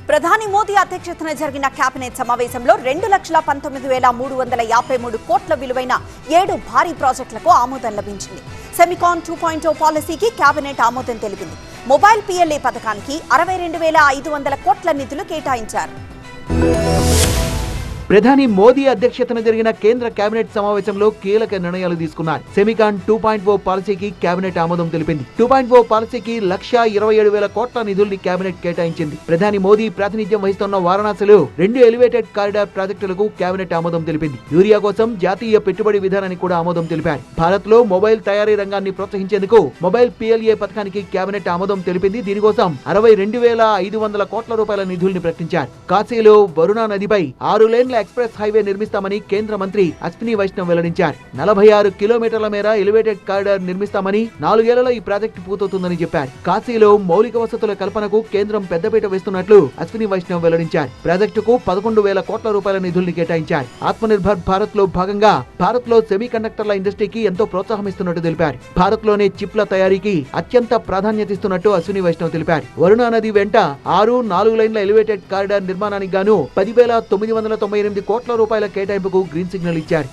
ప్రధాని మోదీ అధ్యక్షతన జరిగిన కేబినెట్ సమావేశంలో 2,19,353 కోట్ల విలువైన 7 భారీ ప్రాజెక్టులకు ఆమోదం లభించింది. సెమికాన్ 2.0 పాలసీకి కేబినెట్ ఆమోదం తెలిపింది. మొబైల్ PLA పథకానికి 62,500 కోట్ల నిధులు కేటాయించారు. ప్రధాని మోదీ అధ్యక్షతన జరిగిన కేంద్ర కేబినెట్ సమావేశంలో కీలక నిర్ణయాలు తీసుకున్నారు. సెమికాన్ 2.0 పాలసీకి కేబినెట్ ఆమోదం తెలిపింది. 2.0 పాలసీకి 1,27,000 కోట్ల నిధుల్ని కేబినెట్ కేటాయించింది. ప్రధాని మోదీ ప్రాతినిధ్యం వహిస్తున్న వారణాసిలో 2 ఎలివేటెడ్ కారిడార్ ప్రాజెక్టులకు కేబినెట్ ఆమోదం తెలిపింది. యూరియా కోసం జాతీయ పెట్టుబడి విధానానికి కూడా ఆమోదం తెలిపారు. భారత్ లో మొబైల్ తయారీ రంగాన్ని ప్రోత్సహించేందుకు మొబైల్ PLA పథకానికి కేబినెట్ ఆమోదం తెలిపింది. దీనికోసం 62,500 కోట్ల రూపాయల నిధుల్ని ప్రకటించారు. కాశీలో వరుణా నదిపై 6 లేన్ల ఎక్స్ప్రెస్ హైవే నిర్మిస్తామని కేంద్ర మంత్రి అశ్విని వైష్ణవ్ వెల్లడించారు. 46 కిలోమీటర్ల మేర ఎలివేటెడ్ కారిడార్ నిర్మిస్తామని, 4 ఏళ్లలో ఈ ప్రాజెక్టు పూర్తవుతుందని చెప్పారు. కాశీలో మౌలిక వసతుల కల్పనకు కేంద్రం పెద్దపీట వేస్తున్నట్లు అశ్విని వైష్ణవ్ వెల్లడించారు. ప్రాజెక్టుకు 11,000 కోట్ల రూపాయల నిధుల్ని కేటాయించారు. ఆత్మనిర్భర్ భారత్ లో భాగంగా భారత్ లో సెమీ కండక్టర్ల ఇండస్ట్రీకి ఎంతో ప్రోత్సాహమిస్తున్నట్టు తెలిపారు. భారత్ లోనే చిప్ల తయారీకి అత్యంత ప్రాధాన్యత ఇస్తున్నట్టు అశ్విని వైష్ణవ్ తెలిపారు. వరుణా నది వెంట 4 లైన్ల ఎలివేటెడ్ కారిడార్ నిర్మాణానికి గాను 10,998 కోట్ల రూపాయల కేటాయింపుకు గ్రీన్ సిగ్నల్ ఇచ్చారు.